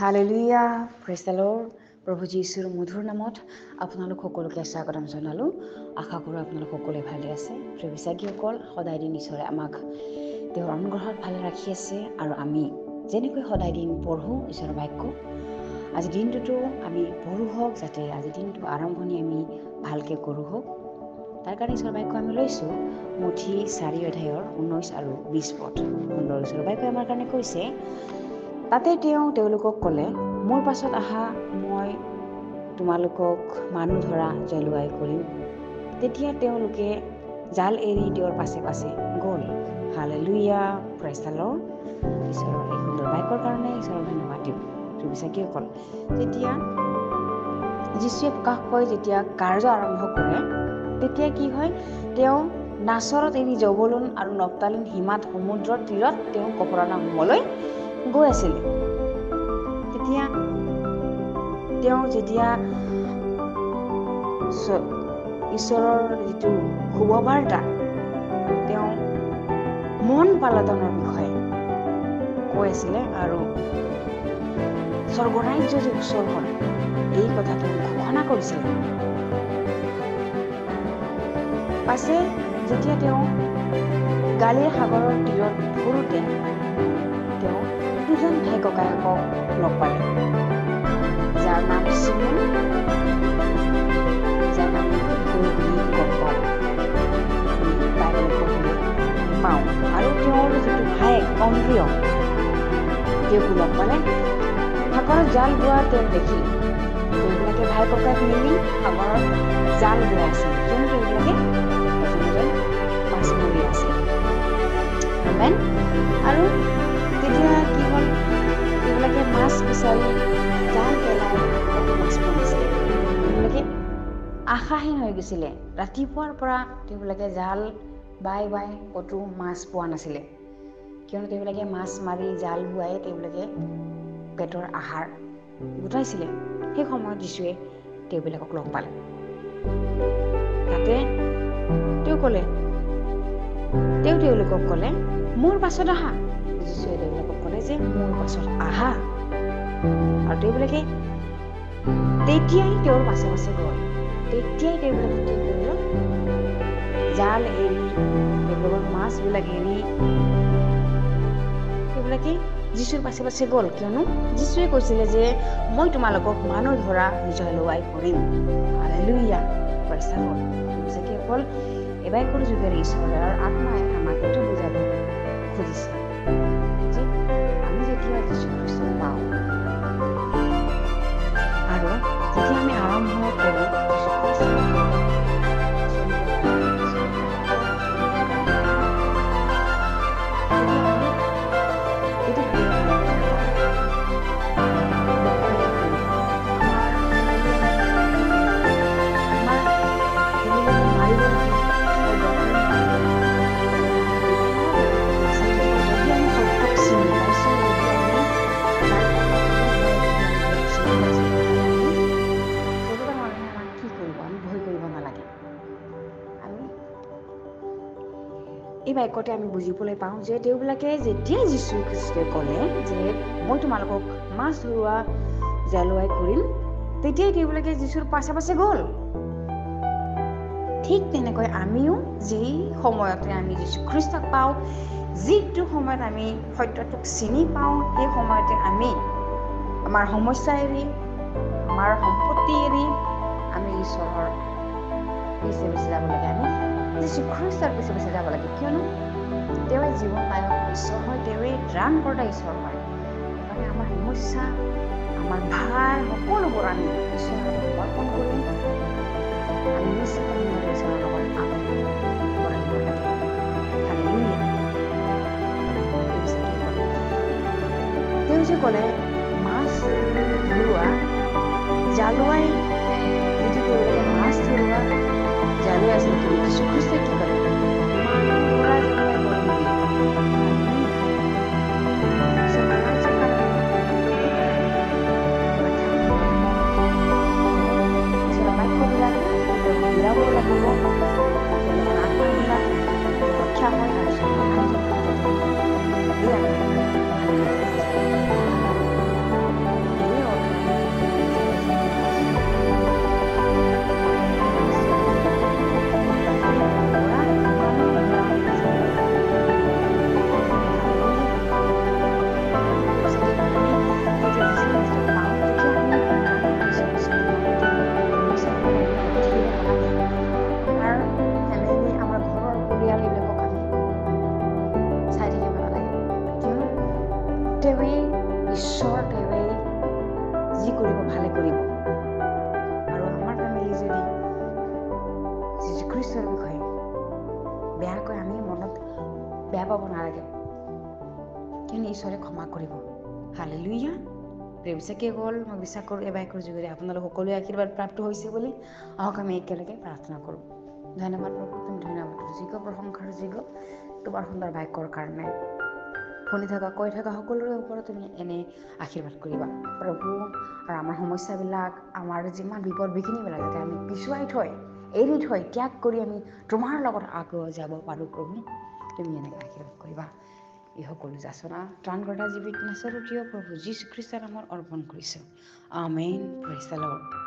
Hallelujah, praise the lord. প্ৰভু যীশুৰ মধুৰ নামত আপোনালোক সকলোকে স্বাগতম জনালোঁ। আশা কৰোঁ আপোনালোক সকলোৱে ভালে আছে। প্ৰিয় বিশ্বাসীসকল, সদায় দিন ঈশ্বৰে আমাক তেওঁৰ অনুগ্ৰহত ভালে ৰাখি আছে আৰু আমি যেনেকৈ সদায় দিন পঢ়োঁ ঈশ্বৰৰ বাক্য, আজিৰ দিনটোতো আমি পঢ়ো হওক, যাতে আজিৰ দিনটো আৰম্ভণি আমি ভালকৈ কৰোঁ হওক। তাৰ কাৰণে ঈশ্বৰৰ বাক্য আমি লৈছোঁ মঠি 4 অধ্যায়ৰ 19 আৰু 20 পদ। সুন্দৰ ঈশ্বৰৰ বাক্য আমাৰ কাৰণে কৈছে, তাতে তেওঁলোকক ক'লে, মোৰ পাছত আহা, মই তোমালোকক মানুহ ধৰা জলুৱাই কৰিম। তেতিয়া তেওঁলোকে জাল এৰি তেওঁৰ পাছে পাছে গ'ল। Hallelujah, praise the lord. ঈশ্বৰৰ এই সুন্দৰ বাক্যৰ কাৰণে ঈশ্বৰৰ ধন্যবাদ দিওঁ। বিশ্বাসীসকল, যেতিয়া যীশুৱে প্ৰকাশ কৰি যেতিয়া কাৰ্য আৰম্ভ কৰে, তেতিয়া কি হয়, তেওঁ নাচৰত এৰি জবুলুন আৰু নফতালিম সীমাত সমুদ্ৰৰ তীৰত তেওঁ কপৰনাহোমলৈ গৈ আছিলে। তেতিয়া ঈশ্বৰৰ যিটো শুভবাৰ্তা, তেওঁ মন পালটনৰ বিষয়ে কৈ আছিলে আৰু স্বৰ্গৰাজ্য যে ওচৰ হ'ল, এই কথা তেওঁ ঘোষণা কৰিছিলে। পাছে যেতিয়া তেওঁ গালিৰ সাগৰৰ তীৰত ফুৰোতে তেওঁ 2জন ভাই ককায়েকক লগ পালে, যাৰ নাম চিমন, যাৰ নাম বুলি গম পাওঁ আৰু তেওঁৰ যিটো ভায়েক অন্দ্ৰিয়, তেওঁকো লগ পালে। সাগৰত জাল বোৱা তেওঁ দেখিলে। তেওঁবিলাকে ভাই ককায়েক মিলি সাগৰত জাল বোৱা আছিল, কিয়নো তেওঁবিলাকে এজন মাছমৰীয়া আছিল। আমেন। আৰু তেতিয়া কি হ'ল, তেওঁবিলাকে মাছ বিচাৰি জাল পেলাই মাছ পোৱা নাছিলে। তেওঁবিলাকে আশাহীন হৈ গৈছিলে। ৰাতিপুৱাৰ পৰা তেওঁবিলাকে জাল বাই ক'তো মাছ পোৱা নাছিলে, কিয়নো তেওঁবিলাকে মাছ মাৰি জাল বোৱাই তেওঁবিলাকে পেটৰ আহাৰ গোটাইছিলে। সেই সময়ত যীশুৱে তেওঁবিলাকক লগ পালে। তাতে তেওঁলোকক ক'লে, মোৰ পাছত আহা। যীশুৱে তেওঁলোকক ক'লে যে মোৰ পাছত আহা, আৰু তেওঁবিলাকে তেতিয়াই তেওঁৰ পাছে পাছে গ'ল। তেতিয়াই তেওঁবিলাকে কি কৰিল, জাল এৰি তেওঁলোকৰ মাছবিলাক এৰি তেওঁবিলাকে যীশুৰ পাছে পাছে গ'ল, কিয়নো যীশুৱে কৈছিলে যে মই তোমালোকক মানুহ ধৰা জলুৱাই কৰিম। Hallelujah, praise the lord. অকল এই বাক্যৰ যোগেৰে ঈশ্বৰৰ আত্মাই আমাক এইটো বুজাব খুজিছে যে আমি যেতিয়া যীশু খ্ৰীষ্টক পাওঁ আৰু যেতিয়া আমি আৰম্ভ কৰোঁ এই বাক্যতে আমি বুজিবলৈ পাওঁ যে তেওঁবিলাকে যেতিয়াই যীশু খ্ৰীষ্টই ক'লে যে মই তোমালোকক মাছ ধৰোৱা জলুৱাই কৰিম, তেতিয়াই তেওঁবিলাকে যীশুৰ পাছে পাছে গ'ল। ঠিক তেনেকৈ আমিও যি সময়তে আমি যীশু খ্ৰীষ্টক পাওঁ, যিটো সময়ত আমি সত্যটোক চিনি পাওঁ, সেই সময়তে আমি আমাৰ সমস্যা এৰি, আমাৰ সম্পত্তি এৰি আমি ঈশ্বৰৰ পিছে পিছে যাব লাগে। আমি যীশু খ্ৰীষ্টৰ পিছে পিছে যাব লাগে, কিয়নো তেওঁৱে জীৱনদায়ক ঈশ্বৰ হয়, তেওঁৱে ত্ৰাণ কৰা ঈশ্বৰ হয়। সেইকাৰণে আমাৰ সমস্যা, আমাৰ ভাৰ সকলোবোৰ আমি ঈশ্বৰৰ লগত সমৰ্পণ কৰি আমি ঈশ্বৰৰ লগত আগবাঢ়িব লাগে। হালেলুয়া। তেওঁ যে ক'লে মাছ ধৰোৱা জালুৱাই, যিটো তেওঁলোকে মাছ ধৰোৱা জালুৱাই আছিল, কিন্তু যীশু খ্ৰীষ্টই কি কৰে, মানুহ ধৰা জলুৱাই কৰিম বুলি। বাক্যবিলাক মিলাব লাগিব, আত্মাবিলাক ৰক্ষা হয় আৰু কৰিব। হালেলুয়া। প্ৰিয় বিশ্বাসীসকল, মই বিশ্বাস কৰোঁ এই বাক্যৰ যোগেৰে আপোনালোক সকলোৱে আশীৰ্বাদ প্ৰাপ্ত হৈছে বুলি। আহক আমি একেলগে প্ৰাৰ্থনা কৰোঁ। ধন্যবাদ প্ৰভু, তুমি ধন্যবাদৰ যোগ্য, প্ৰশংসাৰ যোগ্য তোমাৰ সুন্দৰ বাক্যৰ কাৰণে। শুনি থকা কৈ থকা সকলোৰে ওপৰত তুমি এনে আশীৰ্বাদ কৰিবা প্ৰভু। আৰু আমাৰ সমস্যাবিলাক, আমাৰ যিমান বিপদ বিঘিনিবিলাক যাতে আমি পিছুৱাই থৈ, এৰি থৈ, ত্যাগ কৰি আমি তোমাৰ লগত আগুৱাই যাব পাৰোঁ প্ৰভু। তুমি এনেকৈ আশীৰ্বাদ কৰিবা। এই সকলো যাচনা ত্ৰাণকৰ্তা জীৱিত নাছৰতীয় প্ৰভু যীশু খ্ৰীষ্টৰ নামত অৰ্পণ কৰিছোঁ। আমেন। Praise the lord.